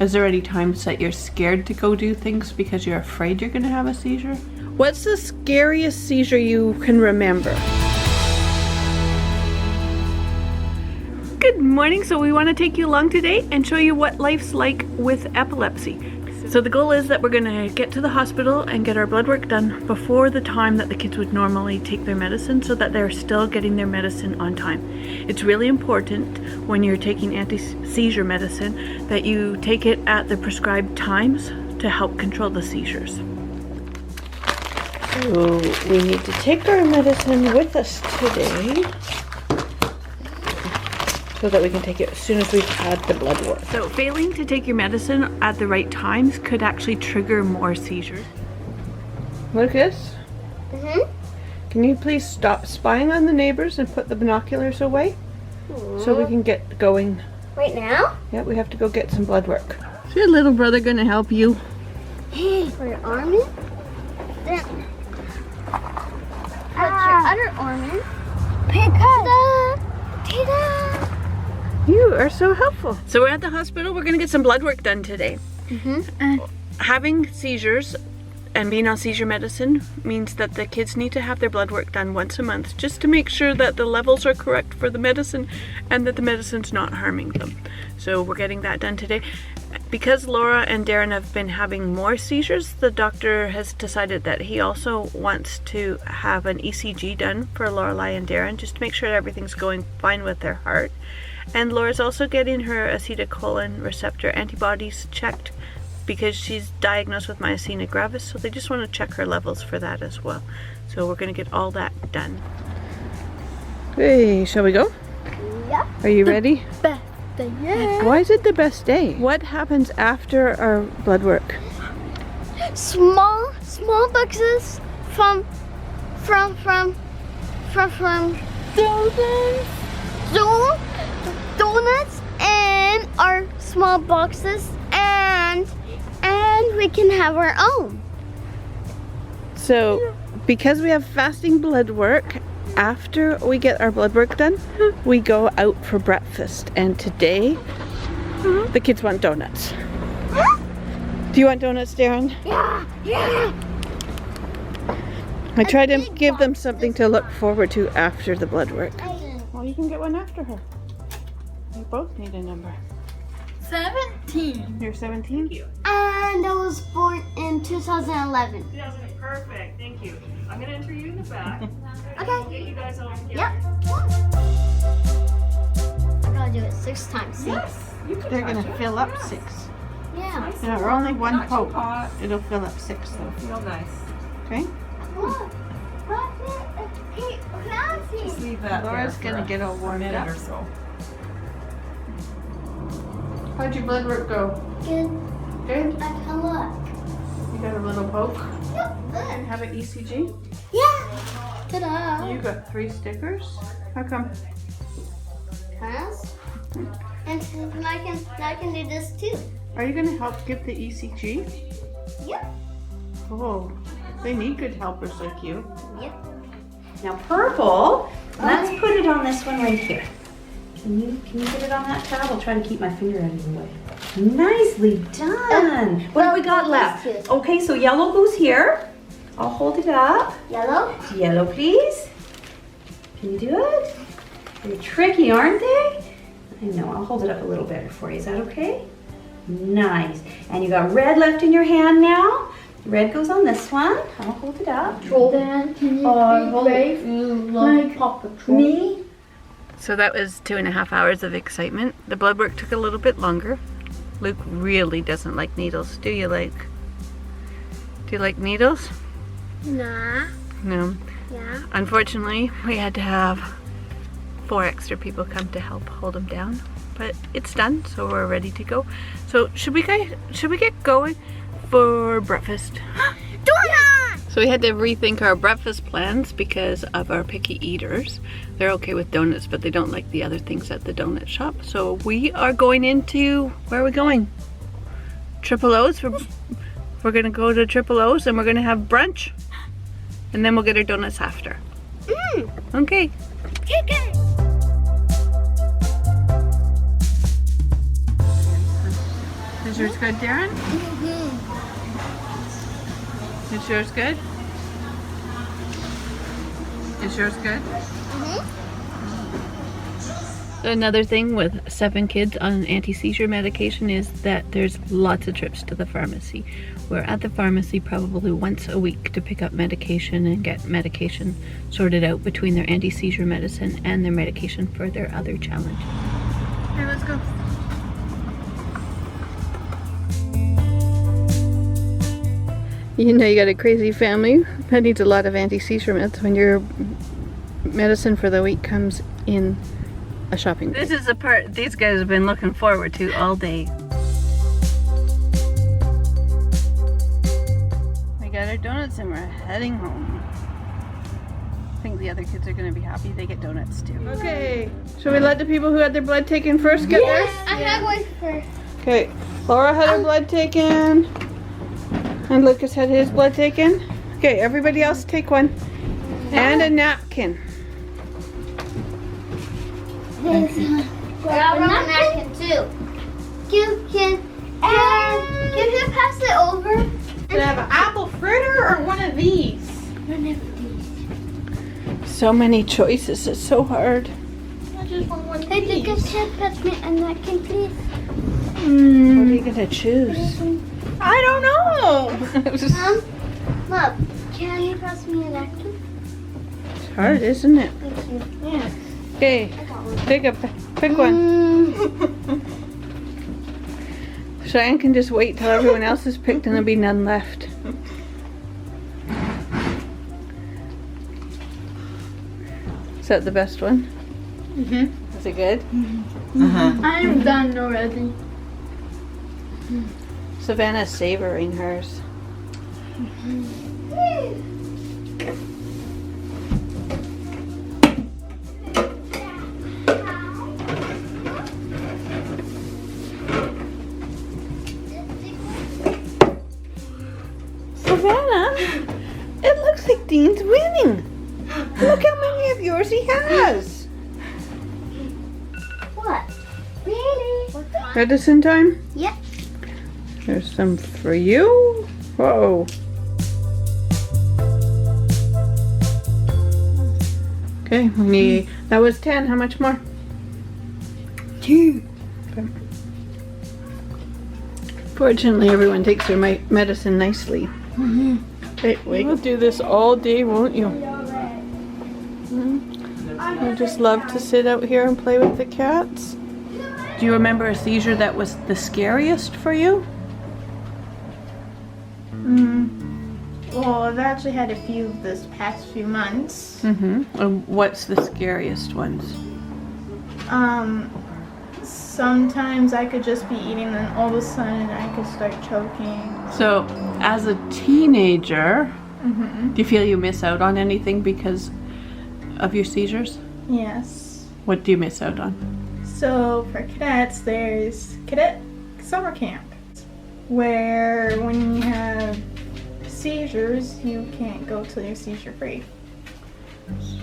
Is there any times that you're scared to go do things because you're afraid you're gonna have a seizure? What's the scariest seizure you can remember? Good morning. So we want to take you along today and show you what life's like with epilepsy. So the goal is that we're going to get to the hospital and get our blood work done before the time that the kids would normally take their medicine, so that they're still getting their medicine on time. It's really important when you're taking anti-seizure medicine that you take it at the prescribed times to help control the seizures. So we need to take our medicine with us today, so that we can take it as soon as we've had the blood work. So failing to take your medicine at the right times could actually trigger more seizures. Lucas? Can you please stop spying on the neighbors and put the binoculars away? So we can get going. Right now? Yeah, we have to go get some blood work. Is your little brother gonna help you? For your arm in? Then put your other arm in. Ta-da! Ta-da! You are so helpful. So we're at the hospital. We're gonna get some blood work done today. Having seizures and being on seizure medicine means that the kids need to have their blood work done once a month, just to make sure that the levels are correct for the medicine and that the medicine's not harming them. So we're getting that done today. Because Laura and Darren have been having more seizures, the doctor has decided that he also wants to have an ECG done for Lorelai and Darren, just to make sure everything's going fine with their heart. And Laura's also getting her acetylcholine receptor antibodies checked because she's diagnosed with myasthenia gravis, so they just want to check her levels for that as well. So we're going to get all that done. Hey, shall we go? Yeah. Are you ready? Best day yet. Why is it the best day? What happens after our blood work? Small boxes from donuts and our small boxes, and we can have our own. So because we have fasting blood work, after we get our blood work done, we go out for breakfast, and today the kids want donuts. Do you want donuts, Darren? Yeah. I try to give them something to look forward to after the blood work. Well, you can get one after her. We both need a number. 17. You're 17? Thank you. And I was born in 2011. Perfect, thank you. I'm gonna enter you in the back. Okay. Get you guys all together. Yep. I gotta do it 6 times. See? Yes. They're gonna fill up 6. Yeah. Yeah, we're only one poke. It'll fill up 6 though. Real nice. Okay? Look. Hey, Nancy. Just leave that Laura's there gonna for get all a warmed minute up. or so. How'd your blood work go? Good. Good? I can look. You got a little poke? Yep. Good. Have an ECG? Yeah. Ta-da. You got 3 stickers? How come? Yes. And I can do this too. Are you gonna help give the ECG? Yep. Oh, they need good helpers like you. Yep. Now purple, let's put it on this one right here. Can you get it on that tab? I'll try to keep my finger out of the way. Nicely done. What have we got left? Okay, so yellow goes here. I'll hold it up. Yellow. Yellow, please. Can you do it? They're tricky, aren't they? I know, I'll hold it up a little better for you. Is that okay? Nice. And you got red left in your hand now. Red goes on this one. I'll hold it up. Then can you be brave? Like Paw Patrol. Me? So that was 2.5 hours of excitement. The blood work took a little bit longer. Luke really doesn't like needles. Do you like needles? Nah. No. Yeah. Unfortunately, we had to have 4 extra people come to help hold him down. But it's done, so we're ready to go. So should we get going for breakfast? Donut! So we had to rethink our breakfast plans because of our picky eaters. They're okay with donuts, but they don't like the other things at the donut shop. So we are going into, where are we going? Triple O's. We're gonna go to Triple O's and we're gonna have brunch. And then we'll get our donuts after. Okay. Chicken! Is yours good, Darren? Is yours good? Is yours good? Another thing with 7 kids on anti-seizure medication is that there's lots of trips to the pharmacy. We're at the pharmacy probably once a week to pick up medication and get medication sorted out between their anti-seizure medicine and their medication for their other challenges. Okay, let's go. You know you got a crazy family that needs a lot of anti-seizure meds when your medicine for the week comes in a shopping bag. This is the part these guys have been looking forward to all day. We got our donuts and we're heading home. I think the other kids are going to be happy they get donuts too. Okay, should we let the people who had their blood taken first get theirs? I had one first. Okay, Laura had her blood taken. And Lucas had his blood taken. Okay, everybody else take one. And a napkin. Grab a napkin too. Can you pass it over? Did I have an apple fritter or one of these? One of these. So many choices, it's so hard. I just want one of Hey, these. Lucas, can you pass me a napkin, please? What are you gonna choose? I don't know. Mom, can you pass me a napkin? It's hard, isn't it? Thank you. Yeah. Okay, pick one. Cheyenne can just wait till everyone else is picked and there'll be none left. Is that the best one? Mm-hmm. Is it good? I'm done already. Savannah's savoring hers. Savannah, it looks like Dean's winning. Look how many of yours he has. What? Really? Medicine time? Yep. There's some for you. Whoa. Okay, we need, that was 10. How much more? 2. Okay. Fortunately, everyone takes their medicine nicely. Okay, wait. You'll do this all day, won't you? You just love to sit out here and play with the cats. Do you remember a seizure that was the scariest for you? Well, I've actually had a few this past few months. What's the scariest ones? Sometimes I could just be eating and all of a sudden I could start choking. So, as a teenager, do you feel you miss out on anything because of your seizures? Yes. What do you miss out on? So for cadets, there's cadet summer camp where when you have seizures, you can't go till you're seizure free.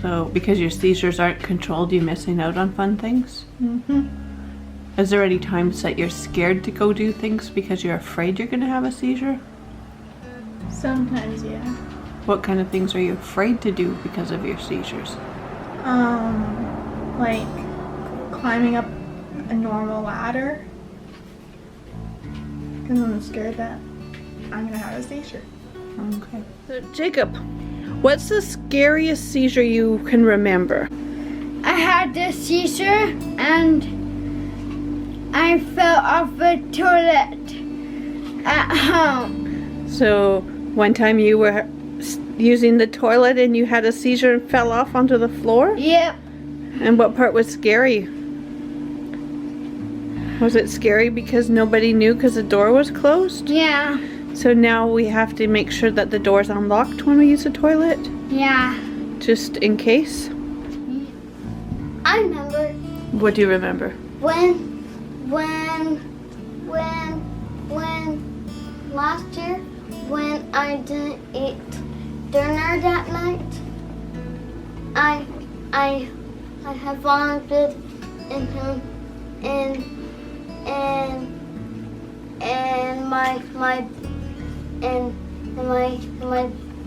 So, because your seizures aren't controlled, you're missing out on fun things? Is there any times that you're scared to go do things because you're afraid you're going to have a seizure? Sometimes, yeah. What kind of things are you afraid to do because of your seizures? Like climbing up a normal ladder. Because I'm scared that I'm gonna have a seizure. Okay. So, Jacob, what's the scariest seizure you can remember? I had this seizure and I fell off the toilet at home. So, one time you were using the toilet and you had a seizure and fell off onto the floor? Yep. And what part was scary? Was it scary because nobody knew because the door was closed? Yeah. So now we have to make sure that the door's unlocked when we use the toilet? Yeah. Just in case? I remember What do you remember? when last year when I didn't eat dinner that night, I have vomited in him and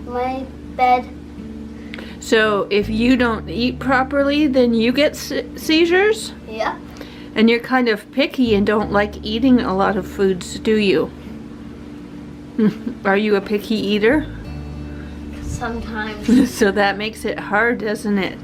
my bed. So if you don't eat properly, then you get seizures? Yeah. And you're kind of picky and don't like eating a lot of foods, do you? Are you a picky eater? Sometimes. So that makes it hard, doesn't it?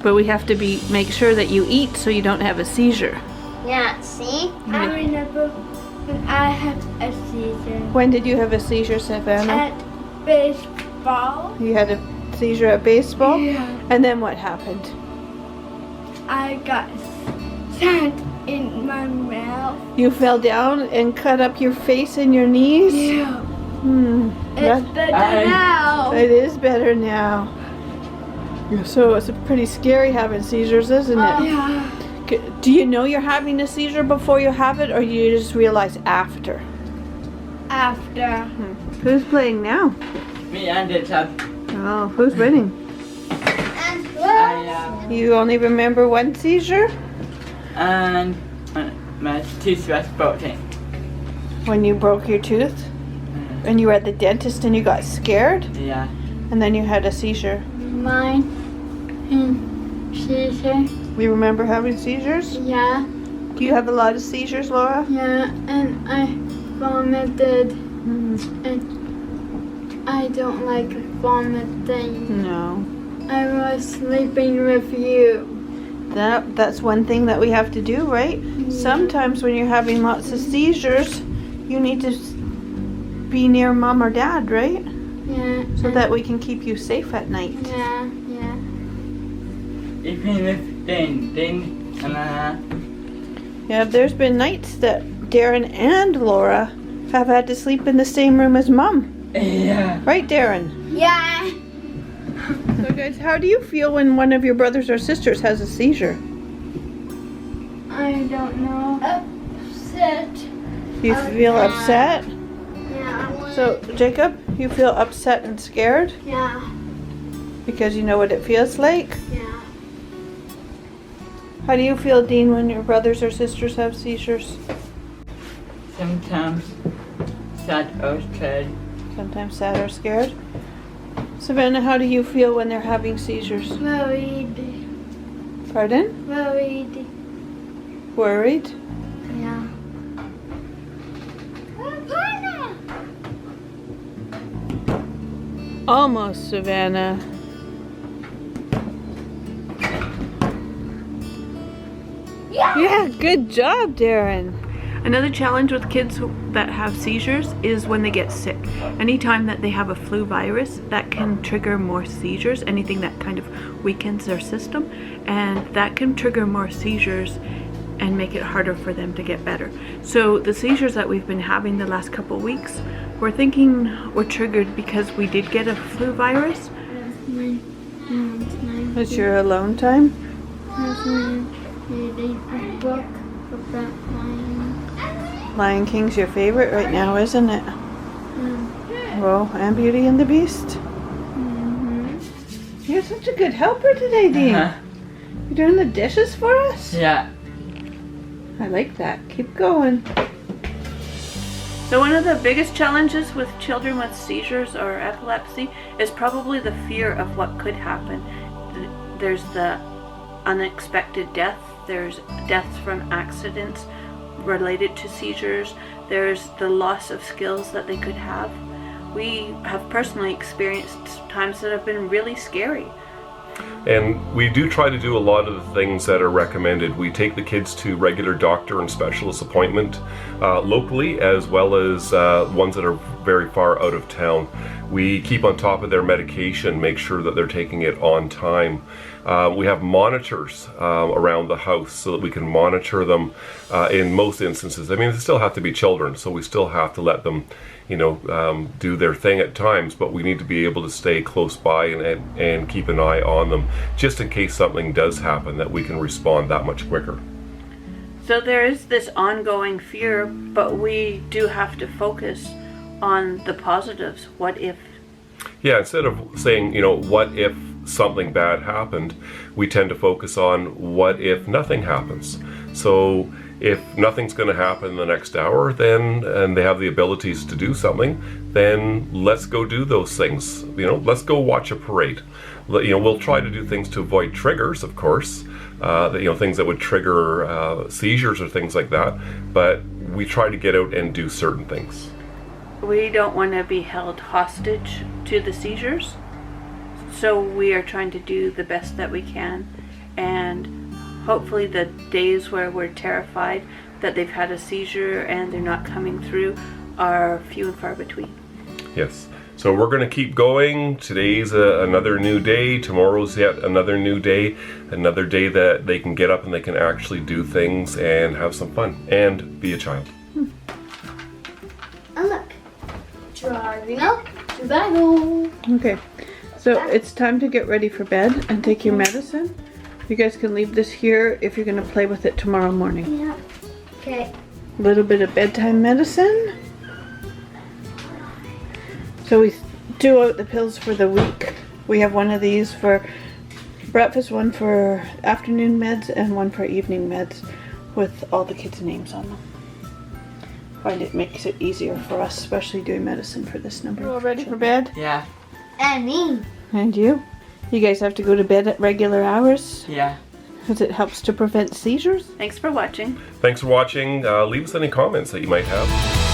But we have to make sure that you eat so you don't have a seizure. Yeah, see? I remember when I had a seizure When did you have a seizure, Savannah? at baseball. You had a seizure at baseball? Yeah. And then what happened? I got sand in my mouth. You fell down and cut up your face and your knees? Yeah. That- It's better now. It is better now. So it's pretty scary having seizures, isn't it? Yeah. Do you know you're having a seizure before you have it, or you just realize after? After. Who's playing now? Me and the tub. Oh, who's winning? You only remember one seizure? And my tooth was broken. When you broke your tooth? And you were at the dentist and you got scared? Yeah. And then you had a seizure. Mine and seizure. You remember having seizures? Yeah. Do you have a lot of seizures, Laura? Yeah. And I vomited. Mm-hmm. And I don't like vomiting. No. I was sleeping with you. That's one thing that we have to do, right? Sometimes when you're having lots of seizures, you need to be near mom or dad, right? Yeah. So that we can keep you safe at night. Yeah. Yeah. Even with then, Yeah, there's been nights that Darren and Laura have had to sleep in the same room as mom. yeah. Right, Darren? Yeah. So guys, how do you feel when one of your brothers or sisters has a seizure? I don't know. Upset. Do you feel upset? Yeah. So, Jacob, you feel upset and scared Yeah. because you know what it feels like? Yeah. How do you feel, Dean, when your brothers or sisters have seizures? Sometimes sad or scared. Sometimes sad or scared? Savannah, how do you feel when they're having seizures? Worried. Pardon? Worried. Worried? Yeah. Almost, Savannah. Yeah, good job, Darren. Another challenge with kids that have seizures is when they get sick. Anytime that they have a flu virus, that can trigger more seizures, anything that kind of weakens their system, and that can trigger more seizures and make it harder for them to get better. So the seizures that we've been having the last couple weeks, we're thinking were triggered because we did get a flu virus. It's your alone time? Reading a book about lions. Lion King's your favorite right now, isn't it? Well, and Beauty and the Beast. You're such a good helper today, Dean. You're doing the dishes for us? Yeah. I like that. Keep going. So one of the biggest challenges with children with seizures or epilepsy is probably the fear of what could happen. There's the unexpected death. There's deaths from accidents related to seizures. There's the loss of skills that they could have. We have personally experienced times that have been really scary. And we do try to do a lot of the things that are recommended. We take the kids to regular doctor and specialist appointment locally, as well as ones that are very far out of town. We keep on top of their medication, make sure that they're taking it on time. We have monitors around the house so that we can monitor them in most instances. I mean, they still have to be children, so we still have to let them, do their thing at times, but we need to be able to stay close by and keep an eye on them, just in case something does happen, that we can respond that much quicker. So there is this ongoing fear, but we do have to focus on the positives. What if? Yeah, instead of saying, what if something bad happened, we tend to focus on what if nothing happens. So If nothing's going to happen in the next hour, then, and they have the abilities to do something, then let's go do those things. Let's go watch a parade. We'll try to do things to avoid triggers, of course, things that would trigger seizures or things like that, but we try to get out and do certain things. We don't want to be held hostage to the seizures, so we are trying to do the best that we can, and hopefully the days where we're terrified that they've had a seizure and they're not coming through are few and far between. Yes. So we're going to keep going. Today's another new day. Tomorrow's yet another new day. Another day that they can get up and they can actually do things and have some fun and be a child. And look, driving up to battle. Okay, so it's time to get ready for bed and take your medicine. You guys can leave this here if you're going to play with it tomorrow morning. Yeah. Okay. A little bit of bedtime medicine. So we do out the pills for the week. We have one of these for breakfast, one for afternoon meds, and one for evening meds with all the kids' names on them. Find it makes it easier for us, especially doing medicine for this number. You all ready for bed? Yeah. And me. And you? You guys have to go to bed at regular hours Yeah. because it helps to prevent seizures. Thanks for watching. Thanks for watching. Leave us any comments that you might have.